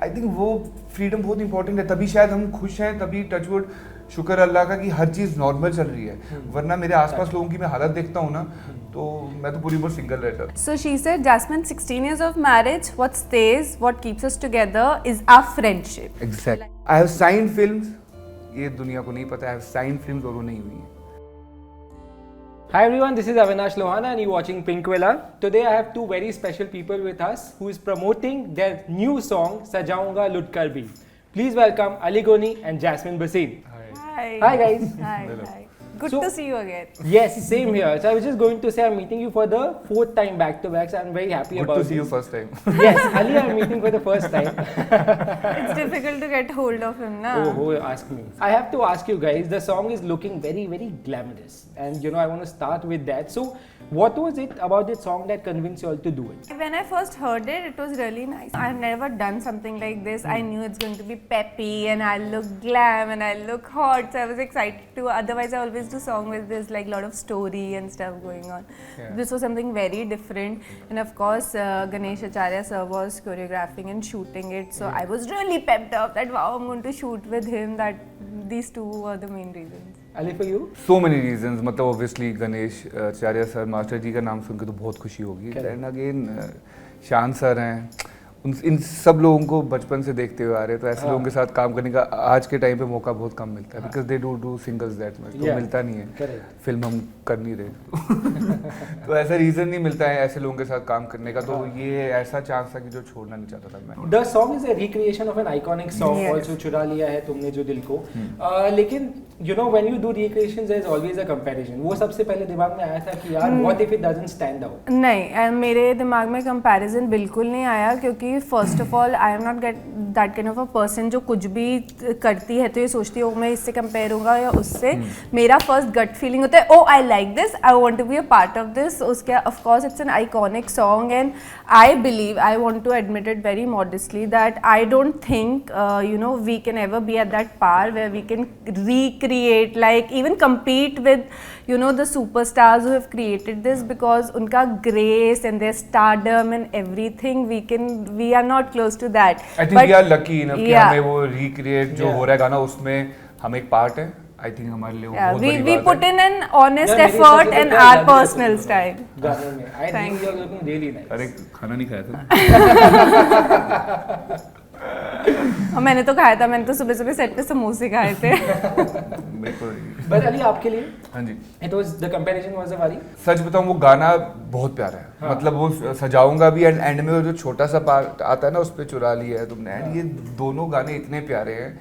I think वो freedom बहुत important है, तभी शायद हम खुश हैं, तभी टचवुड शुक्र अल्लाह का कि हर चीज़ नॉर्मल चल रही है, वरना मेरे आसपास लोगों की मैं हालत देखता हूँ ना, तो मैं तो पूरी उम्र सिंगल रहता। So she said, Jasmine, 16 years of marriage, what stays, what keeps us together is our friendship. Exactly. I have signed films, ये दुनिया को नहीं पता, I have signed films और वो नहीं हुई हैं। Hi everyone, this is Avinash Lohana and you're watching Pinkwilla. Today I have two very special people with us who is promoting their new song Sajaunga Lutkar Bhi. Please welcome Ali Goni and Jasmine Bhasin. Hi. Hi guys. Hi. Hi. Good So- to see you again. Yes, same here. So I was just going to say I'm meeting you for the 4th time back to back, so I'm very happy Good about to see you this. first time. Yes, Ali I'm meeting for the first time. It's difficult to get hold of him, na? Oh, ask me. I have to ask you guys, the song is looking very, very glamorous. And you know, I want to start with that. So, what was it about this song that convinced you all to do it? When I first heard it, it was really nice. I've never done something like this. I knew it's going to be peppy and I'll look glam and I'll look hot. So I was excited to. Otherwise, I always do song with this like lot of story and stuff going on. Yeah. This was something very different. And of course, Ganesh Acharya sir was choreographing and shooting it. So I was really pepped up that wow, I'm going to shoot with him. That these two were the main reasons. Ali, for you? So many reasons, मतलब obviously Ganesh Acharya sir master जी का नाम सुन के तो बहुत खुशी होगी। And again शान sir हैं, इन सब लोगों को बचपन से देखते हुए आ रहे हैं, तो ऐसे लोगों के साथ काम करने का आज के टाइम पे मौका बहुत कम मिलता है, because they do singles that much, तो मिलता नहीं है, फिल्म हम कर नहीं रहे तो ऐसा रीज़न नहीं मिलता है ऐसे लोगों के साथ काम करने का, तो ये ऐसा चांस था कि जो छोड़ना नहीं चाहता था मैं। The song is a recreation of an iconic song. Yes. Also चुरा लिया है तुमने जो दिल को। लेकिन you know when you do recreations there is always a comparison. वो सबसे पहले दिमाग में आया था कि यार what if it doesn't stand out? नहीं, मेरे दिमाग में कंपैरिजन बिल्कुल नहीं आया, क्योंकि first of all I am not that kind of a person जो कुछ भी करती है तो ये सोचती हूँ मैं इससे कंपेयर होगा या उससे। मेरा फर्स्ट गट फीलिंग होता है, oh I like this, I want to be a part of this. उसके of course it's an iconic song and I believe, I want to admit it very modestly that I don't think you know we can ever be at that par where we can recreate, like even compete with you know the superstars who have created this, because unka grace and their stardom and everything, we are not close to that. I think we are lucky enough कि yeah. हमें वो recreate जो हो रहा है गाना उसमें हम एक पार्ट है। I think हमारे लिए वो बहुत बड़ी we बात put है। in an honest Yeah, मेरे effort साथ and तो our क्या personal गाने style. गाने में I think you are looking really nice. अरे खाना नहीं खाया था और मैंने तो खाया था, मैंने तो सुबह सुबह सेट पे समोसे खाए थे मेरे को But Ali आपके लिए हाँ जी, it was the comparison was a very सच बताऊं वो गाना बहुत प्यारा है। हाँ। मतलब वो सजाऊंगा भी एंड में वो जो छोटा सा पार्ट आता है ना उस पे चुरा लिया है तुमने, एंड ये दोनों गाने इतने प्यारे हैं।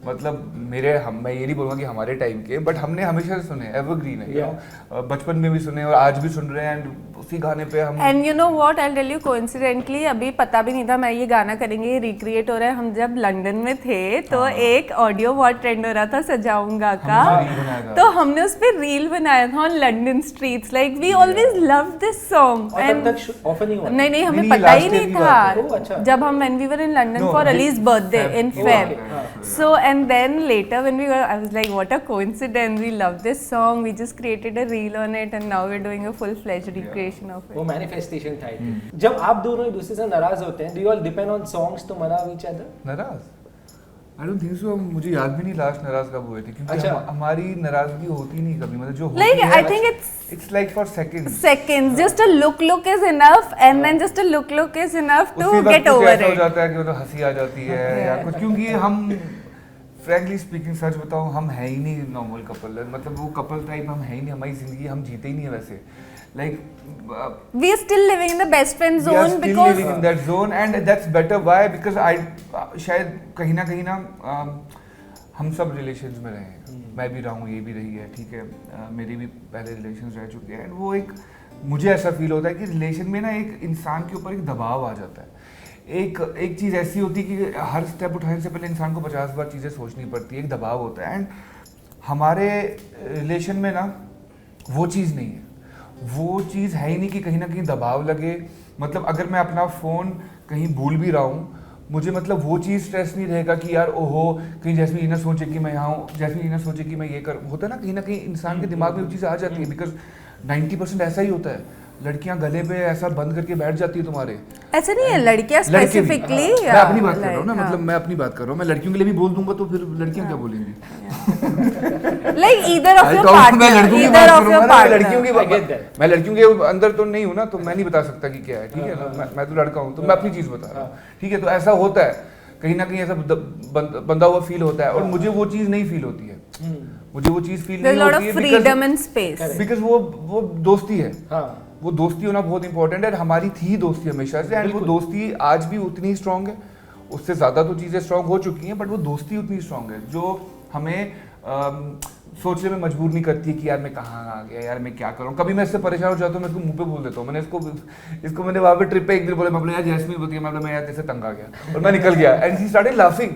मतलब मैं ये नहीं बोलूँगा कि हमारे टाइम के, बट हमने हमेशा से सुने, एवरग्रीन है, you know, बचपन में भी सुने और आज भी सुन रहे हैं, एंड उसी गाने पे हम and you know what, I tell you coincidentally अभी पता भी नहीं था मैं ये गाना करेंगे, ये रिक्रिएट हो रहा है। हम जब लंदन में थे तो एक ऑडियो बहुत ट्रेंड हो रहा था सजाऊंगा का, हमने रील बनाया था। तो हमने उस पर रील बनाया था on London streets, like we always love this song. और तब तक ऑफर नहीं हुआ नहीं हमें नहीं, पता ही last नहीं year की बात है। ओह, अच्छा। था जब हम when we were in London No, for Ali's birthday in Feb. Feb. Okay, हाँ। So and then later when we were, I was like, what a coincidence, we love this song, we just created a reel on it and now we're doing a full-fledged recreation of वो it. Manifestation था it. जब आप दोनों एक दूसरे से नाराज होते हैं, do you all depend on songs to mara each other? नाराज, आई डोंट थिंक सो, मुझे याद भी नहीं लास्ट नाराज कब हुए थे, क्योंकि अच्छा। हमारी नाराजगी होती नहीं कभी, मतलब जो होती Like है I think it's like for seconds. seconds, just a look is enough and then just a look is enough to उसी वक्त get कुछ over ऐसा हो it. जाता है कि मतलब हंसी आ जाती है या Yeah. कुछ, क्योंकि हम फ्रैंकली स्पीकिंग सच बताऊं हम है ही नहीं नॉर्मल कपल, मतलब वो कपल टाइप हम है ही नहीं, हमारी जिंदगी हम जीते ही नहीं है वैसे, like We are still living in the best friend we are zone still because living in that zone and that's better. Why? Because I शायद कहीं ना हम सब रिलेशंस में रहे हैं, मैं भी रहा हूँ, ये भी रही है, ठीक है, मेरे भी पहले रिलेशंस रह चुके हैं, एंड वो एक मुझे ऐसा फील होता है कि रिलेशन में ना एक इंसान के ऊपर एक दबाव आ जाता है। एक चीज़ ऐसी होती है कि हर स्टेप उठाने से पहले इंसान को 50 बार चीज़ें सोचनी पड़ती है, एक दबाव होता है, एंड हमारे रिलेशन में ना वो चीज़ नहीं है, वो चीज़ है ही नहीं कि कहीं ना कहीं दबाव लगे। मतलब अगर मैं अपना फ़ोन कहीं भूल भी रहा हूँ, मुझे मतलब वो चीज़ स्ट्रेस नहीं रहेगा कि यार ओहो कहीं जैस्मीन ये ना सोचे कि मैं यहाँ हूँ, जैस्मीन ये ना सोचे कि मैं ये कर, होता है ना कहीं इंसान के दिमाग में वो चीज़ आ जाती है, बिकॉज 90% ऐसा ही होता है। लड़कियां गले पे ऐसा बंद करके बैठ जाती है तुम्हारे। ऐसा नहीं है, लड़कियां लड़के भी। स्पेसिफिकली, मैं अपनी बात कर रहा हूँ ना, मतलब मैं अपनी बात कर रहा हूँ। मैं लड़कियों के लिए भी बोल दूंगा तो फिर लड़कियां क्या बोलेंगी? लाइक ईदर ऑफ योर मैं पार्टनर, लड़कियों की ईदर बात ऑफ करूंगा योर ना, पार्टनर। लड़कियों की मैं लड़कियों के अंदर तो नहीं हूँ ना, तो मैं नहीं बता सकता कि क्या है, ठीक है ना। मैं तो लड़का हूँ, तो मैं अपनी चीज बता रहा हूँ, ठीक है। तो ऐसा होता है कहीं ना कहीं, ऐसा बंधा हुआ फील होता है, और मुझे वो चीज नहीं फील होती है। मुझे वो चीज फील नहीं होती है फ्रीडम एंड स्पेस, बिकॉज वो दोस्ती है। वो दोस्ती होना बहुत इंपॉर्टेंट है। हमारी थी दोस्ती हमेशा से, एंड वो दोस्ती आज भी उतनी ही स्ट्रांग है। उससे ज्यादा तो चीजें स्ट्रांग हो चुकी हैं, बट वो दोस्ती उतनी स्ट्रांग है जो हमें सोचने में मजबूर नहीं करती कि यार मैं कहाँ आ गया, यार मैं क्या करूँ। कभी मैं इससे परेशान हो जाता हूँ, मैं इसको मुंह पे बोल देता हूँ। मैंने इसको मैंने वहाँ पे ट्रिप पे एक दिन बोला, मैं बोला यार जैस्मीन बोलती है, मैं यार जैसे तंग आ गया, और मैं निकल गया, and she started laughing.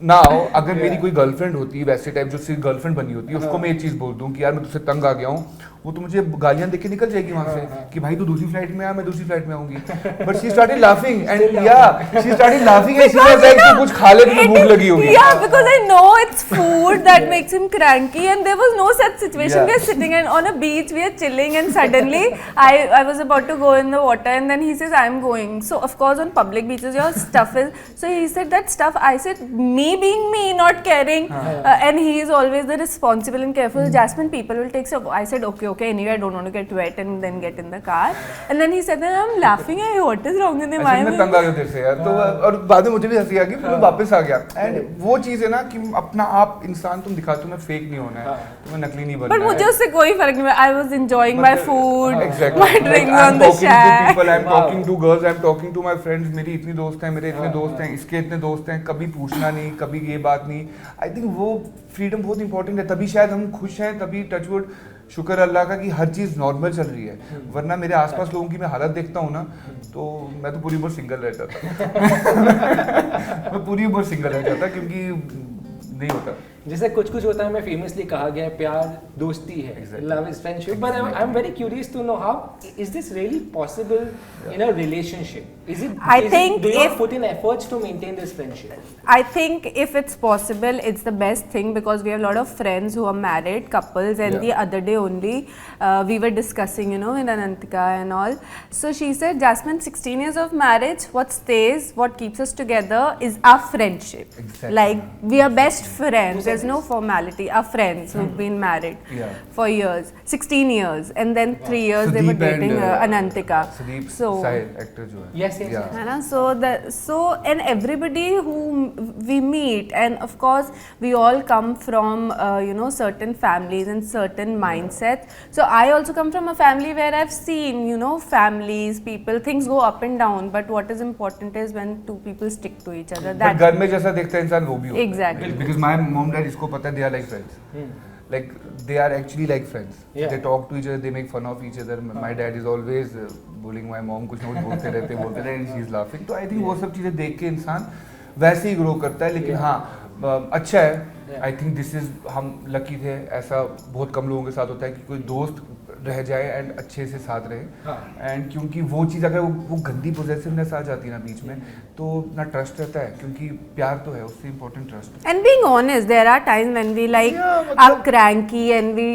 Now अगर मेरी कोई गर्लफ्रेंड होती, वैसे टाइप जो सिर्फ गर्लफ्रेंड बनी होती है, उसको मैं ये चीज बोल दूं कि यार मैं तुझसे तंग आ गया हूँ, वो तो मुझे गालियां देके निकल जाएगी वहां से कि भाई तू दूसरी फ्लाइट में आ, मैं दूसरी फ्लाइट में आऊंगी। But she started laughing, and she started laughing, and she was like तू कुछ खा ले, तुझे भूख लगी होगी। Yeah, because I know it's food that makes him cranky, and there was no such situation. Yeah. We are sitting and on a beach, we are chilling, and suddenly I was about to go in the water, and then he says I'm going. So of course on public beaches your stuff is, so he said that stuff. I said me being me, not caring, and he is always the responsible and careful. Jasmine, people will take stuff. I said okay. Anyway, I don't want to get wet and then get in the car. And then he said that I'm laughing. What is wrong with him? Why मैं तंग आ गया तेरे से यार। तो और बाद में मुझे भी हंसी आ गई, फिर मैं वापस आ गया। एंड वो चीज है ना कि अपना आप इंसान तुम दिखाते हो, मैं फेक नहीं होना है, तुम्हें नकली नहीं बनना है। But मुझे उससे कोई फर्क नहीं पड़ा। I was enjoying my food, exactly. my drinks Like, on the shack. I'm talking to girls, I'm talking to my friends. मेरी इतनी दोस्त हैं, मेरे इतने दोस्त हैं, इसके इतने दोस्त हैं, कभी पूछना नहीं, कभी ये बात नहीं। आई थिंक वो फ्रीडम बहुत इंपॉर्टेंट है, तभी शायद हम खुश हैं, तभी टचवुड शुक्र अल्लाह का कि हर चीज़ नॉर्मल चल रही है। वरना मेरे आसपास लोगों की मैं हालत देखता हूँ ना, तो मैं तो पूरी उम्र सिंगल रह जाता मैं पूरी उम्र सिंगल रह जाता, क्योंकि नहीं होता। जैसे कुछ होता है, मैं फेमसली कहा गया है, प्यार दोस्ती है, love is friendship, but I am very curious to know how is this really possible in a relationship? Is it? I think do you if put in efforts to maintain this friendship? I think if it's possible, it's the best thing, because we have a lot of friends who are married couples, and the other day only we were discussing, you know, in Anantika and all. So she said, Jasmine, 16 years of marriage, what stays, what keeps us together is our friendship. Exactly. Like we are best friends. There's no formality. Our friends who've been married for years, 16 years, and then 3 years they were dating Anantika. Sudeep So Sahil, actor जो है। Yes. है ना, so and everybody who we meet, and of course we all come from you know, certain families and certain mindsets. So I also come from a family where I've seen, you know, families, people, things go up and down, but what is important is when two people stick to each other. But घर में जैसा देखता है इंसान वो भी होता है। Exactly. Because my mom dad इसको पता है, they are like friends. Like they are actually like friends. They talk to each other, they make fun of each other. My dad is always bullying my mom, कुछ ना कुछ बोलते रहते and she is laughing. तो I think वो सब चीजें देख के इंसान वैसे ही ग्रो करता है। लेकिन हाँ, अच्छा है। आई थिंक दिस इज, हम लकी थे, ऐसा बहुत कम लोगों के साथ होता है कि कोई दोस्त रह जाए एंड अच्छे से साथ रहे। एंड क्योंकि वो चीज़ अगर वो गंदी पोजेसिवनेस आ जाती है ना बीच में, तो ना ट्रस्ट रहता है, क्योंकि प्यार तो है, उससे इम्पोर्टेंट ट्रस्ट है। And being honest, there are times when we like are cranky and we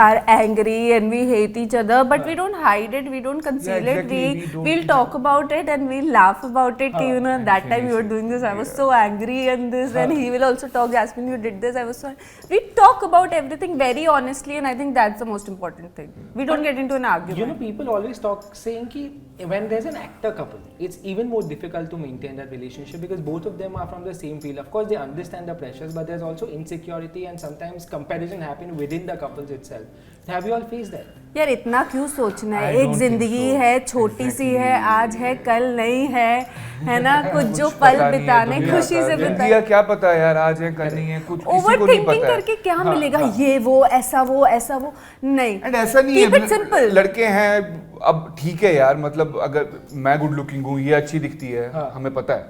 are angry and we hate each other, but we don't hide it, we don't conceal exactly. it. We'll talk about it and we'll laugh about it. You know, that time you were doing this, I was so angry and this, and he will also talk, Jasmine, you did this, I was so. We talk about everything very honestly, and I think that's the most important thing. We don't get into an argument. You know, people always talk saying ki when there's an actor couple, it's even more difficult to maintain that relationship because both of them are from the same field. Of course, they understand the pressures, but there's also insecurity and sometimes comparison happen within the couples itself. Have you all faced that? यार इतना क्यों सोचना है? एक जिंदगी है, छोटी सी है, आज है कल नहीं है ना? कुछ जो पल बिताने खुशी से बिताए। क्या पता यार, आज है कल नहीं है, कुछ किसी को नहीं पता। ओवरथिंकिंग करके क्या मिलेगा? ये वो ऐसा वो नहीं। एंड ऐसा नहीं Keep it है, simple. लड़के हैं, अब ठीक है यार, मतलब अगर मैं गुड लुकिंग हूँ, ये अच्छी दिखती है, हमें पता है।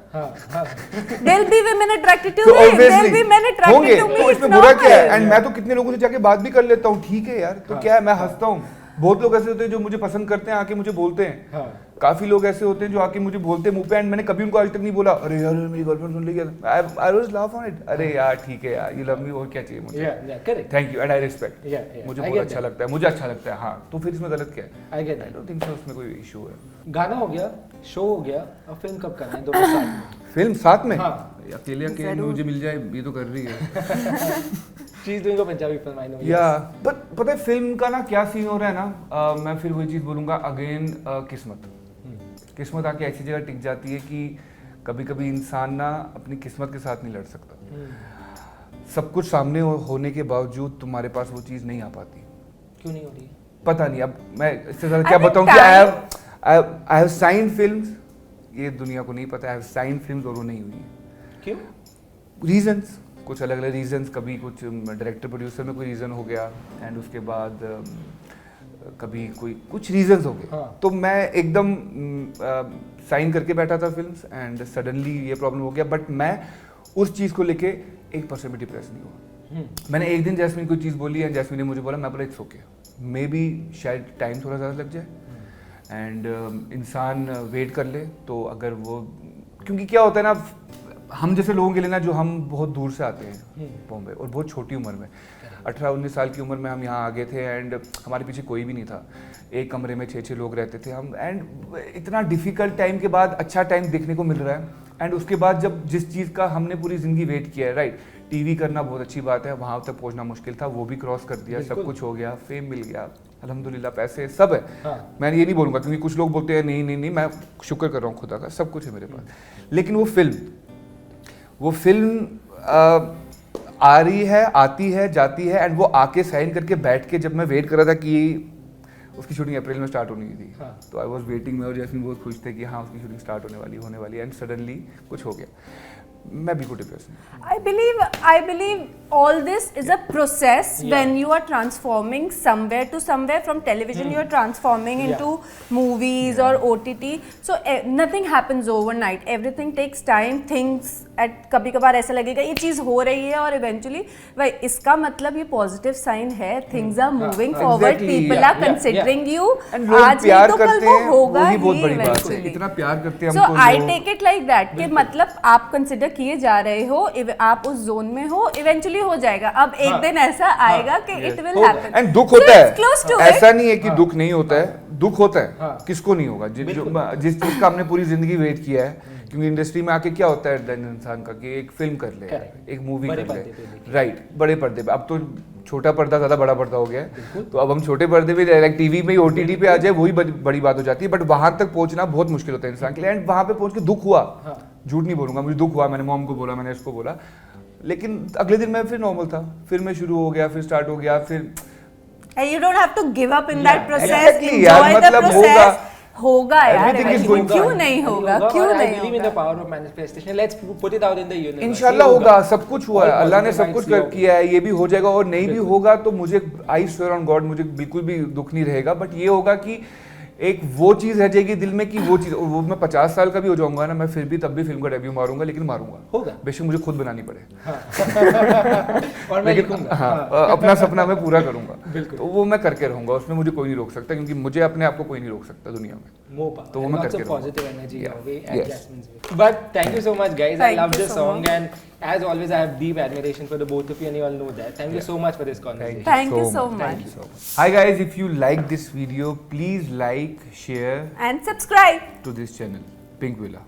There'll be women attracted to तो me. obviously There'll be men attracted to me. तो इसमें बुरा क्या है? एंड मैं तो कितने लोगों से जाके बात भी कर लेता हूँ, ठीक है यार, तो क्या है, मैं हंसता हूँ। बहुत लोग ऐसे होते हैं जो मुझे पसंद करते हैं, आके मुझे बोलते हैं, काफी लोग ऐसे होते हैं जो आके मुझे बोलते हैं मुंह पे, एंड मैंने कभी उनको आज तक नहीं बोला अरे यार मेरी गर्लफ्रेंड सुन ली क्या, I was laugh on it, अरे यार ठीक है यार, यू लव मी, और क्या चाहिए मुझे, correct, thank you and I respect, Yeah, मुझे I बहुत get अच्छा that. लगता है, मुझे अच्छा लगता है, हाँ, तो फिर इसमें गलत क्या है? I get I don't think so उसमें कोई इशू है। गाना हो गया, शो हो गया, अब फिल्म कब करना है दोनों साथ में? फिल्म साथ में? हाँ। अकेले अकेले मुझे मिल जाए, ये तो कर रही है। She is doing a Punjabi film, I know. या बट पता है फिल्म का ना क्या सीन हो रहा है ना, मैं फिर वही चीज़ बोलूँगा अगेन, किस्मत आके ऐसी जगह टिक जाती है कि कभी कभी इंसान ना अपनी किस्मत के साथ नहीं लड़ सकता। सब कुछ सामने होने के बावजूद तुम्हारे पास वो चीज़ नहीं आ पाती। क्यों नहीं हो रही? पता नहीं, अब मैं इससे ज़्यादा क्या बताऊँ कि आई हैव साइन फिल्म्स, ये दुनिया को नहीं पता, आई हैव साइन फिल्म्स और वो नहीं हुई। क्यों? रीजंस, कुछ अलग अलग रीजंस, कभी कुछ डायरेक्टर प्रोड्यूसर में कोई रीज़न हो गया, एंड उसके बाद कभी कोई कुछ रीजंस हो गए। हाँ। तो मैं एकदम साइन करके बैठा था फिल्म्स, एंड सडनली ये प्रॉब्लम हो गया, बट मैं उस चीज़ को लेके 1% भी डिप्रेस नहीं हुआ। मैंने एक दिन जैस्मिन कोई चीज़ बोली एंड जैस्मिन ने मुझे बोला, मैं बोला इट्स ओके, मे बी शायद टाइम थोड़ा ज़्यादा लग जाए, एंड इंसान वेट कर ले, तो अगर वो, क्योंकि क्या होता है ना, हम जैसे लोगों के लिए ना, जो हम बहुत दूर से आते हैं बॉम्बे, और बहुत छोटी उम्र में, 18-19 साल की उम्र में हम यहाँ आ गए थे, एंड हमारे पीछे कोई भी नहीं था, एक कमरे में 6-6 लोग रहते थे हम, एंड इतना डिफ़िकल्ट टाइम के बाद अच्छा टाइम देखने को मिल रहा है, एंड उसके बाद जब जिस चीज़ का हमने पूरी ज़िंदगी वेट किया है, राइट, टीवी करना बहुत अच्छी बात है, वहाँ तक पहुँचना मुश्किल था, वो भी क्रॉस कर दिया, सब कुछ हो गया, फेम मिल गया, अल्हम्दुलिल्लाह, पैसे सब है। हाँ। मैं ये नहीं बोलूँगा, क्योंकि कुछ लोग बोलते हैं नहीं नहीं नहीं, मैं शुक्र कर रहा हूँ खुदा का, सब कुछ है मेरे पास, लेकिन वो फिल्म आ रही है, आती है, जाती है, एंड वो आके साइन करके बैठ के, जब मैं वेट कर रहा था कि उसकी शूटिंग अप्रैल में स्टार्ट होनी थी, हाँ। तो आई वॉज वेटिंग में, और जैस्मिन बहुत खुश थे कि हाँ उसकी शूटिंग स्टार्ट होने वाली, एंड सडनली कुछ हो गया, मैं बिल्कुल डिप्रेस हूँ। I believe all this is a process. Yeah. When you are transforming somewhere to somewhere, from television you are transforming into movies or OTT. So nothing happens overnight. Everything takes time. Things at कभी कभार ऐसा लगेगा ये चीज़ हो रही है, और eventually भाई इसका मतलब ये positive sign है. Things are moving forward. Exactly, People yeah, are considering you. And लोग आज प्यार नहीं तो कल करते वो हैं, होगा वही बहुत ही बड़ी बात है, eventually. इतना प्यार करते हैं So हमको I लोग। take it like that कि मतलब आप कंसिडर किए जा रहे हो, आप उस जोन में हो, इवेंचुअली हो जाएगा। अब एक दिन ऐसा आएगा कि इट विल हैपन, एंड दुख होता है, ऐसा नहीं है कि दुख नहीं होता है, दुख होता है, किसको नहीं होगा, जिस चीज का हमने पूरी जिंदगी वेट किया है, क्योंकि इंडस्ट्री में आके क्या होता है इंसान का कि एक फिल्म कर ले, एक मूवी कर ले, राइट, बड़े पर्दे पे, अब तो छोटा पर्दा ज्यादा बड़ा पर्दा हो गया है, तो अब हम छोटे पर्दे पे डायरेक्ट टीवी में, OTT पे आ जाए, वही बड़ी बात हो जाती है, बट वहां तक पहुंचना बहुत मुश्किल होता है इंसान के लिए, एंड वहां पे पहुंच के दुख हुआ, झूठ नहीं बोलूंगा, मुझे दुख हुआ, मैंने मॉम को बोला, मैंने इसको बोला, लेकिन अगले दिन मैं फिर नॉर्मल था, फिर मैं शुरू हो गया, फिर स्टार्ट हो गया, फिर you don't have to give up in that process. exactly, यार, Enjoy the मतलब process. होगा यार, Everything is going क्यों to नहीं होगा, क्यों I नहीं believe in the होगा? power of manifestation. Let's put it out in the universe. इंशाल्लाह होगा, सब कुछ हुआ है, All अल्लाह ने positive सब कुछ vibes होगा। किया है, ये भी हो जाएगा, और नहीं भी होगा तो मुझे आई स्वेयर ऑन गॉड, मुझे बिल्कुल भी दुख नहीं रहेगा, बट ये होगा कि एक वो चीज रह जाएगी दिल में कि वो चीज, वो मैं 50 साल का भी हो जाऊंगा ना, मैं फिर भी तब भी फिल्म का डेब्यू मारूंगा, लेकिन मारूंगा, होगा, बेशक मुझे खुद बनानी पड़े, और मैं लिखूंगा, हाँ, अपना सपना मैं पूरा करूंगा, बिल्कुल, तो वो मैं करके रहूंगा, उसमें मुझे कोई नहीं रोक सकता, क्योंकि मुझे अपने आप को कोई नहीं रोक सकता दुनिया में, तो वो मैं करके रहूंगा। positive energy your way and Jasmine's way. But thank you so much, guys. I love this song, and as always, I have deep admiration for the both of you, and you all know that. Thank you so much for this conversation. Thank you so much. Hi guys, if you like this video, please like, share And subscribe to this channel, Pink Villa.